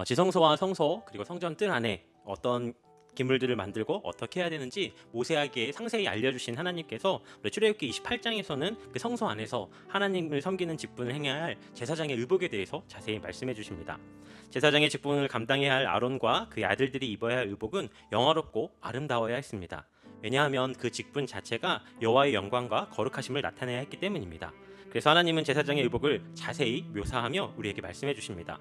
지성소와 성소 그리고 성전 뜰 안에 어떤 기물들을 만들고 어떻게 해야 되는지 모세에게 상세히 알려주신 하나님께서 우리 출애굽기 28장에서는 그 성소 안에서 하나님을 섬기는 직분을 행해야 할 제사장의 의복에 대해서 자세히 말씀해 주십니다. 제사장의 직분을 감당해야 할 아론과 그의 아들들이 입어야 할 의복은 영화롭고 아름다워야 했습니다. 왜냐하면 그 직분 자체가 여호와의 영광과 거룩하심을 나타내야 했기 때문입니다. 그래서 하나님은 제사장의 의복을 자세히 묘사하며 우리에게 말씀해 주십니다.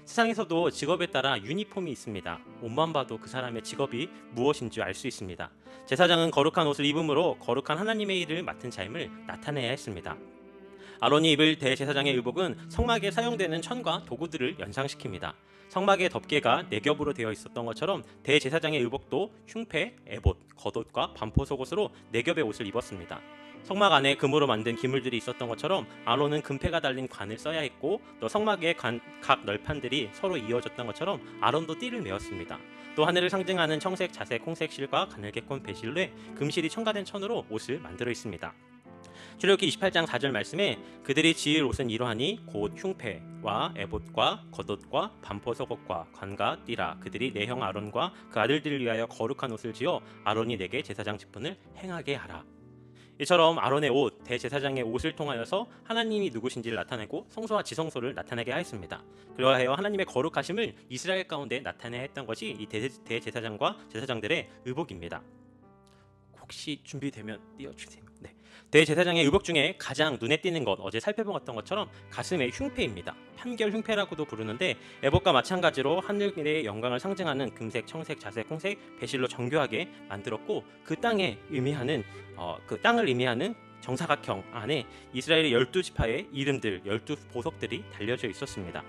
세상에서도 직업에 따라 유니폼이 있습니다. 옷만 봐도 그 사람의 직업이 무엇인지 알 수 있습니다. 제사장은 거룩한 옷을 입음으로 거룩한 하나님의 일을 맡은 자임을 나타내야 했습니다. 아론이 입을 대제사장의 의복은 성막에 사용되는 천과 도구들을 연상시킵니다. 성막의 덮개가 4겹으로 되어 있었던 것처럼 대제사장의 의복도 흉패, 에봇, 겉옷과 반포 속옷으로 4겹의 옷을 입었습니다. 성막 안에 금으로 만든 기물들이 있었던 것처럼 아론은 금패가 달린 관을 써야 했고, 또 성막의 각 널판들이 서로 이어졌던 것처럼 아론도 띠를 메었습니다. 또 하늘을 상징하는 청색, 자색, 홍색 실과 가늘게꼰 배실로에 금실이 첨가된 천으로 옷을 만들어 있습니다. 출애굽기 28장 4절 말씀에 그들이 지을 옷은 이러하니 곧 흉패와 에봇과 겉옷과 반포 속옷과 관과 띠라. 그들이 내 형 아론과 그 아들들을 위하여 거룩한 옷을 지어 아론이 내게 제사장 직분을 행하게 하라. 이처럼 아론의 옷, 대제사장의 옷을 통하여서 하나님이 누구신지를 나타내고 성소와 지성소를 나타내게 하였습니다. 그러하여 하나님의 거룩하심을 이스라엘 가운데 나타내야 했던 것이 이 대제사장과 제사장들의 의복입니다. 혹시 준비되면 띄워주세요. 네. 대제사장의 의복 중에 가장 눈에 띄는 것, 어제 살펴보았던 것처럼 가슴의 흉패입니다. 판결 흉패라고도 부르는데, 에봇과 마찬가지로 하늘의 영광을 상징하는 금색, 청색, 자색, 홍색 배실로 정교하게 만들었고, 그 땅을 의미하는 정사각형 안에 이스라엘의 12지파의 이름들, 12보석들이 달려져 있었습니다.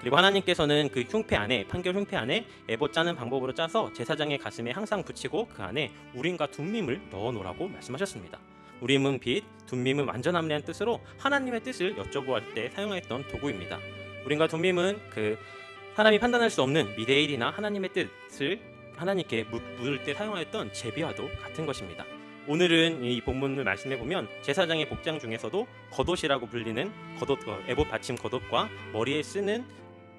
그리고 하나님께서는 그 흉패 안에, 판결 흉패 안에 에봇 짜는 방법으로 짜서 제사장의 가슴에 항상 붙이고 그 안에 우림과 둠밈을 넣어 놓으라고 말씀하셨습니다. 우림은 빛, 둠밈은 완전함이라는 뜻으로 하나님의 뜻을 여쭤보할 때 사용했던 도구입니다. 우림과 둠밈은 그 사람이 판단할 수 없는 미래의 일이나 하나님의 뜻을 하나님께 물을 때 사용하였던 제비와도 같은 것입니다. 오늘은 이 본문을 말씀해 보면 제사장의 복장 중에서도 겉옷이라고 불리는 에봇 받침 겉옷과 머리에 쓰는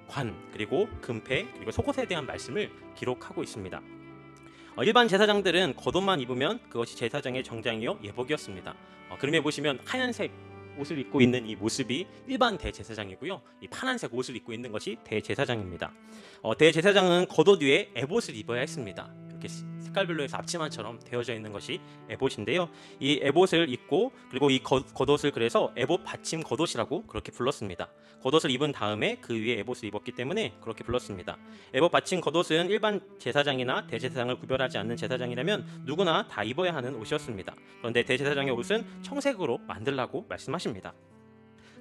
관, 그리고 금패, 그리고 속옷에 대한 말씀을 기록하고 있습니다. 일반 제사장들은 겉옷만 입으면 그것이 제사장의 정장이요 예복이었습니다. 그림에 보시면 하얀색 옷을 입고 있는 이 모습이 일반 대제사장이고요, 이 파란색 옷을 입고 있는 것이 대제사장입니다. 대제사장은 겉옷 위에 에봇을 입어야 했습니다. 이렇게 색깔별로 해서 앞치마처럼 되어져 있는 것이 에봇인데요, 이 에봇을 입고, 그리고 이 겉옷을 그래서 에봇 받침 겉옷이라고 그렇게 불렀습니다. 겉옷을 입은 다음에 그 위에 에봇을 입었기 때문에 그렇게 불렀습니다. 에봇 받침 겉옷은 일반 제사장이나 대제사장을 구별하지 않는 제사장이라면 누구나 다 입어야 하는 옷이었습니다. 그런데 대제사장의 옷은 청색으로 만들라고 말씀하십니다.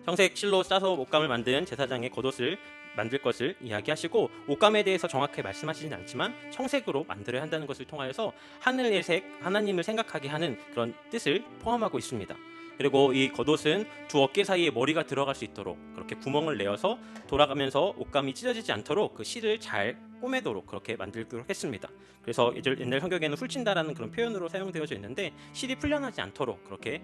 청색 실로 싸서 옷감을 만든 제사장의 겉옷을 만들 것을 이야기하시고, 옷감에 대해서 정확하게 말씀하시진 않지만 청색으로 만들어야 한다는 것을 통하여서 하늘의 색, 하나님을 생각하게 하는 그런 뜻을 포함하고 있습니다. 그리고 이 겉옷은 두 어깨 사이에 머리가 들어갈 수 있도록 그렇게 구멍을 내어서 돌아가면서 옷감이 찢어지지 않도록 그 실을 잘 꼬매도록 그렇게 만들도록 했습니다. 그래서 옛날 성경에는 훌친다라는 그런 표현으로 사용되어져 있는데, 실이 풀려나지 않도록 그렇게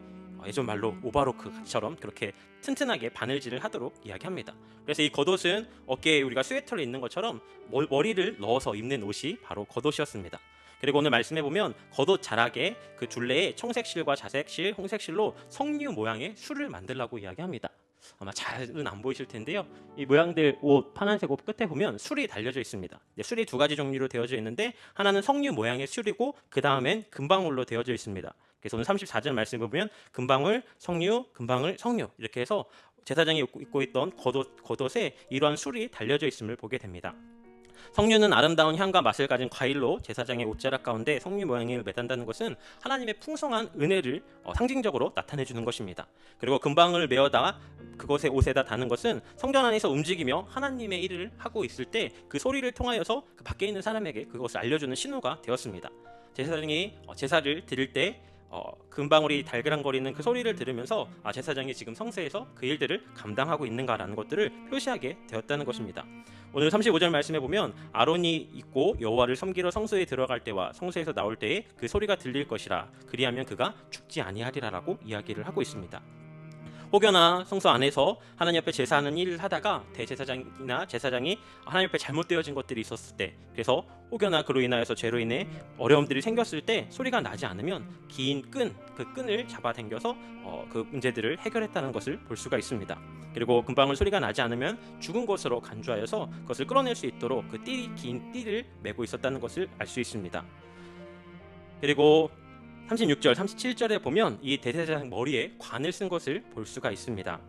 예전 말로 오바로크처럼 그렇게 튼튼하게 바늘질을 하도록 이야기합니다. 그래서 이 겉옷은 어깨에 우리가 스웨터를 입는 것처럼 머리를 넣어서 입는 옷이 바로 겉옷이었습니다. 그리고 오늘 말씀해 보면 겉옷 자락에 그 둘레에 청색실과 자색실, 홍색실로 석류 모양의 술을 만들라고 이야기합니다. 아마 잘은 안 보이실 텐데요, 이 모양들 옷, 파란색 옷 끝에 보면 술이 달려져 있습니다. 술이 두 가지 종류로 되어져 있는데, 하나는 석류 모양의 술이고 그 다음엔 금방울로 되어져 있습니다. 그래서 오늘 34절 말씀을 보면 금방울, 석류, 금방울, 석류 이렇게 해서 제사장이 입고 있던 겉옷에 이러한 술이 달려져 있음을 보게 됩니다. 석류는 아름다운 향과 맛을 가진 과일로 제사장의 옷자락 가운데 석류 모양을 매단다는 것은 하나님의 풍성한 은혜를 상징적으로 나타내 주는 것입니다. 그리고 금방을 메어다 그것의 옷에다 다는 것은 성전 안에서 움직이며 하나님의 일을 하고 있을 때 그 소리를 통하여서 그 밖에 있는 사람에게 그것을 알려주는 신호가 되었습니다. 제사장이 제사를 드릴 때 금방울이 달그랑거리는 그 소리를 들으면서 제사장이 지금 성소에서 그 일들을 감당하고 있는가라는 것들을 표시하게 되었다는 것입니다. 오늘 35절 말씀에 보면 아론이 입고 여호와를 섬기러 성소에 들어갈 때와 성소에서 나올 때에 그 소리가 들릴 것이라, 그리하면 그가 죽지 아니하리라라고 이야기를 하고 있습니다. 혹여나 성소 안에서 하나님 앞에 제사하는 일을 하다가 대제사장이나 제사장이 하나님 앞에 잘못되어진 것들이 있었을 때, 그래서 혹여나 그로 인하여서 죄로 인해 어려움들이 생겼을 때 소리가 나지 않으면 긴 그 끈을 잡아당겨서 그 문제들을 해결했다는 것을 볼 수가 있습니다. 그리고 금방울 소리가 나지 않으면 죽은 것으로 간주하여서 그것을 끌어낼 수 있도록 그 긴 띠를 메고 있었다는 것을 알 수 있습니다. 그리고 36절, 37절에 보면 이 대제사장 머리에 관을 쓴 것을 볼 수가 있습니다.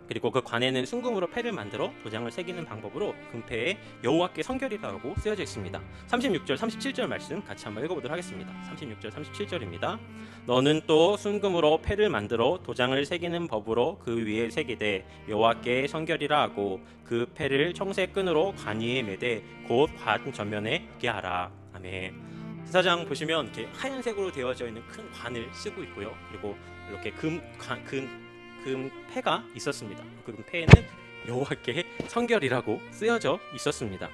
그리고 그 관에는 순금으로 패를 만들어 도장을 새기는 방법으로 금패에 여호와께 성결이라고 쓰여져 있습니다. 36절, 37절 말씀 같이 한번 읽어보도록 하겠습니다. 36절, 37절입니다. 너는 또 순금으로 패를 만들어 도장을 새기는 법으로 그 위에 새기되 여호와께 성결이라 하고 그 패를 청색 끈으로 관 위에 매되 곧 관 전면에 있게 하라. 아멘. 제사장 보시면 이렇게 하얀색으로 되어져 있는 큰 관을 쓰고 있고요. 그리고 이렇게 금 패가 있었습니다. 그 패에는 여호와께 성결이라고 쓰여져 있었습니다.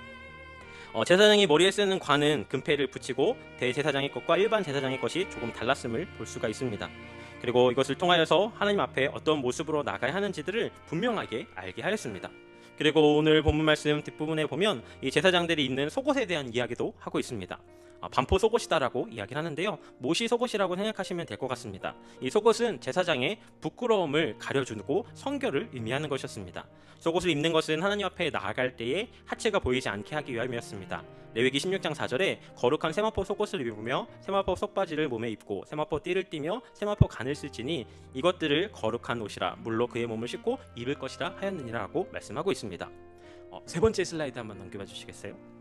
제사장이 머리에 쓰는 관은 금패를 붙이고 대제사장의 것과 일반 제사장의 것이 조금 달랐음을 볼 수가 있습니다. 그리고 이것을 통하여서 하나님 앞에 어떤 모습으로 나가야 하는지들을 분명하게 알게 하였습니다. 그리고 오늘 본문 말씀 뒷부분에 보면 이 제사장들이 있는 속옷에 대한 이야기도 하고 있습니다. 반포 속옷이다라고 이야기를 하는데요. 모시 속옷이라고 생각하시면 될 것 같습니다. 이 속옷은 제사장의 부끄러움을 가려주고 성결을 의미하는 것이었습니다. 속옷을 입는 것은 하나님 앞에 나아갈 때에 하체가 보이지 않게 하기 위함이었습니다. 레위기 16장 4절에 거룩한 세마포 속옷을 입으며 세마포 속바지를 몸에 입고 세마포 띠를 띠며 세마포 간을 쓸지니 이것들을 거룩한 옷이라 물로 그의 몸을 씻고 입을 것이라 하였느니라고 말씀하고 있습니다. 세 번째 슬라이드 한번 넘겨봐 주시겠어요?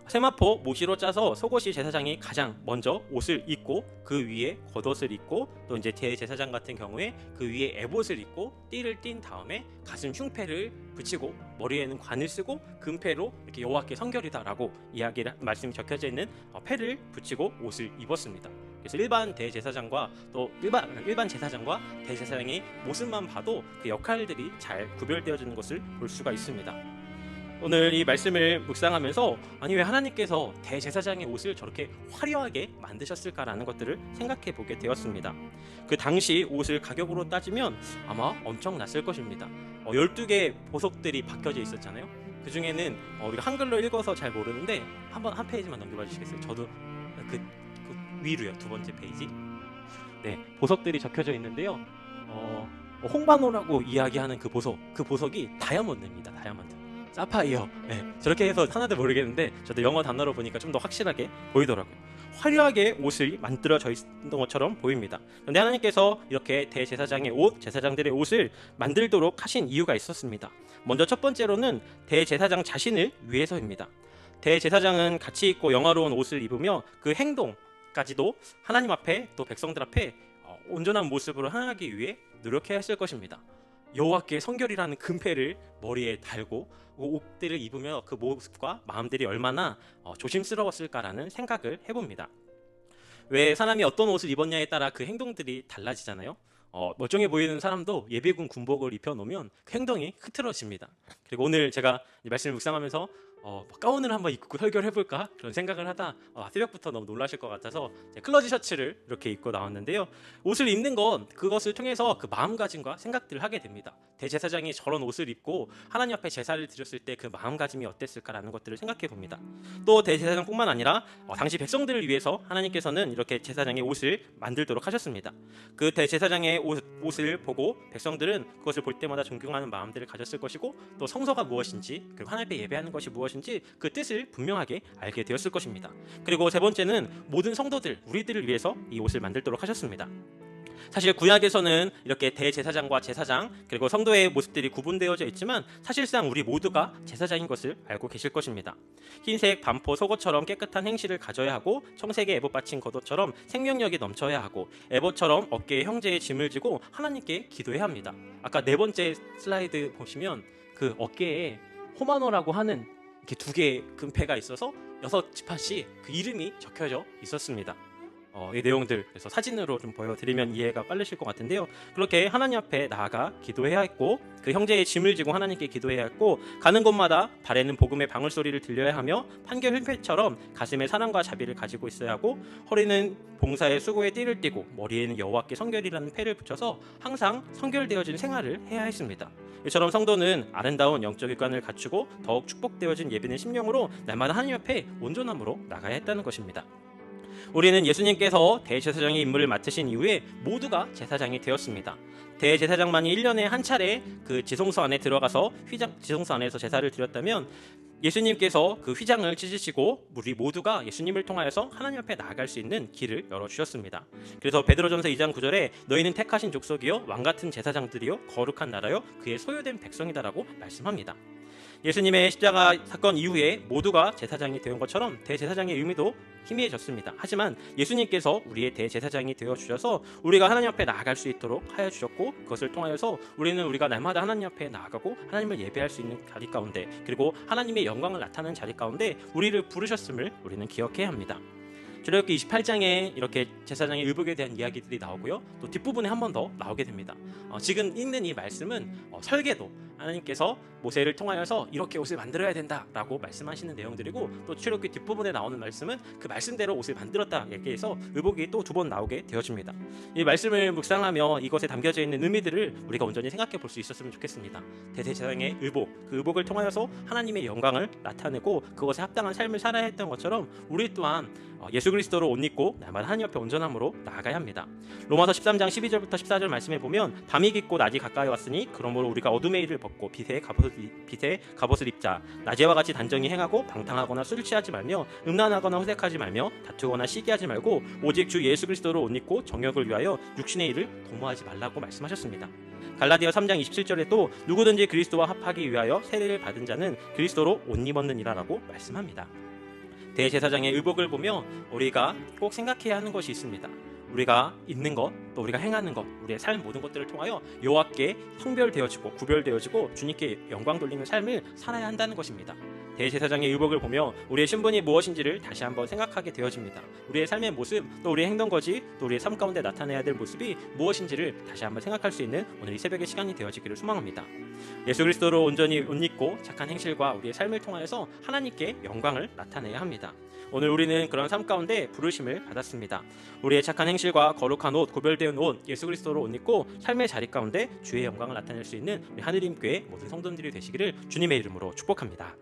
세마포 모시로 짜서 속옷이 제사장이 가장 먼저 옷을 입고 그 위에 겉옷을 입고 또 이제 대제사장 같은 경우에 그 위에 에봇을 입고 띠를 띈 다음에 가슴 흉패를 붙이고 머리에는 관을 쓰고 금패로 이렇게 여호와께 성결이다라고 말씀이 적혀져 있는 패를 붙이고 옷을 입었습니다. 그래서 일반 대제사장과 또 일반 제사장과 대제사장의 모습만 봐도 그 역할들이 잘 구별되어지는 것을 볼 수가 있습니다. 오늘 이 말씀을 묵상하면서 아니 왜 하나님께서 대제사장의 옷을 저렇게 화려하게 만드셨을까라는 것들을 생각해 보게 되었습니다. 그 당시 옷을 가격으로 따지면 아마 엄청났을 것입니다. 12개 보석들이 박혀져 있었잖아요. 그 중에는 우리가 한글로 읽어서 잘 모르는데 한 페이지만 넘겨봐 주시겠어요? 저도 그 위로요. 두 번째 페이지. 네, 보석들이 적혀져 있는데요. 홍반호라고 이야기하는 그 보석이 다이아몬드입니다. 다이아몬드. 사파이어. 네, 저렇게 해서 하나도 모르겠는데 저도 영어 단어로 보니까 좀 더 확실하게 보이더라고요. 화려하게 옷이 만들어져 있던 것처럼 보입니다. 그런데 하나님께서 이렇게 대제사장의 옷, 제사장들의 옷을 만들도록 하신 이유가 있었습니다. 먼저 첫 번째로는 대제사장 자신을 위해서입니다. 대제사장은 가치 있고 영화로운 옷을 입으며 그 행동까지도 하나님 앞에 또 백성들 앞에 온전한 모습으로 행하기 위해 노력해야 했을 것입니다. 여호와께 성결이라는 금패를 머리에 달고 옷들을 입으며 그 모습과 마음들이 얼마나 조심스러웠을까라는 생각을 해봅니다. 왜 사람이 어떤 옷을 입었냐에 따라 그 행동들이 달라지잖아요. 멀쩡해 보이는 사람도 예비군 군복을 입혀놓으면 그 행동이 흐트러집니다. 그리고 오늘 제가 이 말씀을 묵상하면서 가운을 한번 입고 설교해볼까 그런 생각을 하다 새벽부터 너무 놀라실 것 같아서 클러지 셔츠를 이렇게 입고 나왔는데요. 옷을 입는 건 그것을 통해서 그 마음가짐과 생각들을 하게 됩니다. 대제사장이 저런 옷을 입고 하나님 앞에 제사를 드렸을 때 그 마음가짐이 어땠을까라는 것들을 생각해 봅니다. 또 대제사장뿐만 아니라 당시 백성들을 위해서 하나님께서는 이렇게 제사장의 옷을 만들도록 하셨습니다. 그 대제사장의 옷을 보고 백성들은 그것을 볼 때마다 존경하는 마음들을 가졌을 것이고 또 성서가 무엇인지 그리고 하나님 앞에 예배하는 것이 무엇인지 그 뜻을 분명하게 알게 되었을 것입니다. 그리고 세 번째는 모든 성도들 우리들을 위해서 이 옷을 만들도록 하셨습니다. 사실 구약에서는 이렇게 대제사장과 제사장 그리고 성도의 모습들이 구분되어져 있지만 사실상 우리 모두가 제사장인 것을 알고 계실 것입니다. 흰색 반포 속옷처럼 깨끗한 행실을 가져야 하고 청색의 에봇 받친 겉옷처럼 생명력이 넘쳐야 하고 에봇처럼 어깨에 형제의 짐을 지고 하나님께 기도해야 합니다. 아까 네 번째 슬라이드 보시면 그 어깨에 호마노라고 하는 이렇게 두 개의 금패가 있어서 6지파씩 그 이름이 적혀져 있었습니다. 이 내용들 그래서 사진으로 좀 보여드리면 이해가 빠르실 것 같은데요. 그렇게 하나님 앞에 나아가 기도해야 했고 그 형제의 짐을 지고 하나님께 기도해야 했고 가는 곳마다 발에는 복음의 방울소리를 들려야 하며 판결 흉패처럼 가슴에 사랑과 자비를 가지고 있어야 하고 허리는 봉사의 수고에 띠를 띠고 머리에는 여호와께 성결이라는 패를 붙여서 항상 성결되어진 생활을 해야 했습니다. 이처럼 성도는 아름다운 영적 일관을 갖추고 더욱 축복되어진 예비된 심령으로 날마다 하나님 앞에 온전함으로 나가야 했다는 것입니다. 우리는 예수님께서 대제사장의 임무를 맡으신 이후에 모두가 제사장이 되었습니다. 대제사장만이 1년에 한 차례 그 지성소 안에 들어가서 지성소 안에서 제사를 드렸다면 예수님께서 그 휘장을 찢으시고 우리 모두가 예수님을 통하여서 하나님 앞에 나아갈 수 있는 길을 열어주셨습니다. 그래서 베드로전서 2장 9절에 너희는 택하신 족속이요 왕같은 제사장들이요 거룩한 나라요 그의 소유된 백성이다라고 말씀합니다. 예수님의 십자가 사건 이후에 모두가 제사장이 되온 것처럼 대제사장의 의미도 희미해졌습니다. 하지만 예수님께서 우리의 대제사장이 되어 주셔서 우리가 하나님 앞에 나아갈 수 있도록 하여 주셨고 그것을 통하여서 우리가 날마다 하나님 앞에 나아가고 하나님을 예배할 수 있는 자리 가운데 그리고 하나님의 영광을 나타내는 자리 가운데 우리를 부르셨음을 우리는 기억해야 합니다. 출애굽기 28장에 이렇게 제사장의 의복에 대한 이야기들이 나오고요. 또 뒷부분에 한 번 더 나오게 됩니다. 지금 읽는 이 말씀은 설계도 하나님께서 모세를 통하여서 이렇게 옷을 만들어야 된다라고 말씀하시는 내용들이고 또 출애굽기 뒷부분에 나오는 말씀은 그 말씀대로 옷을 만들었다 얘기해서 의복이 또 두 번 나오게 되어집니다. 이 말씀을 묵상하며 이것에 담겨져 있는 의미들을 우리가 온전히 생각해 볼 수 있었으면 좋겠습니다. 대제사장의 의복, 그 의복을 통하여서 하나님의 영광을 나타내고 그것에 합당한 삶을 살아야 했던 것처럼 우리 또한 예수 그리스도로 옷 입고 날마다 하나님 앞에 온전함으로 나아가야 합니다. 로마서 13장 12절부터 14절 말씀에 보면 밤이 깊고 낮이 가까이 왔으니 그러므로 우리가 어둠의 일을 벗고 빛의 갑옷을 입자. 낮에와 같이 단정히 행하고 방탕하거나 술 취하지 말며 음란하거나 호색하지 말며 다투거나 시기하지 말고 오직 주 예수 그리스도로 옷 입고 정욕을 위하여 육신의 일을 도모하지 말라고 말씀하셨습니다. 갈라디아 3장 27절에 또 누구든지 그리스도와 합하기 위하여 세례를 받은 자는 그리스도로 옷 입었느니라라고 말씀합니다. 대제사장의 의복을 보며 우리가 꼭 생각해야 하는 것이 있습니다. 우리가 있는 것, 또 우리가 행하는 것, 우리의 삶 모든 것들을 통하여 여호와께 성별되어지고 구별되어지고 주님께 영광 돌리는 삶을 살아야 한다는 것입니다. 대제사장의 의복을 보며 우리의 신분이 무엇인지를 다시 한번 생각하게 되어집니다. 우리의 삶의 모습, 또 우리의 행동거지, 또 우리의 삶 가운데 나타내야 될 모습이 무엇인지를 다시 한번 생각할 수 있는 오늘 이 새벽의 시간이 되어지기를 소망합니다. 예수 그리스도로 온전히 옷 입고 착한 행실과 우리의 삶을 통하여서 하나님께 영광을 나타내야 합니다. 오늘 우리는 그런 삶 가운데 부르심을 받았습니다. 우리의 착한 행실과 거룩한 옷, 구별되은 옷, 예수 그리스도로 옷 입고 삶의 자리 가운데 주의 영광을 나타낼 수 있는 우리 하느님 교회 모든 성도들이 되시기를 주님의 이름으로 축복합니다.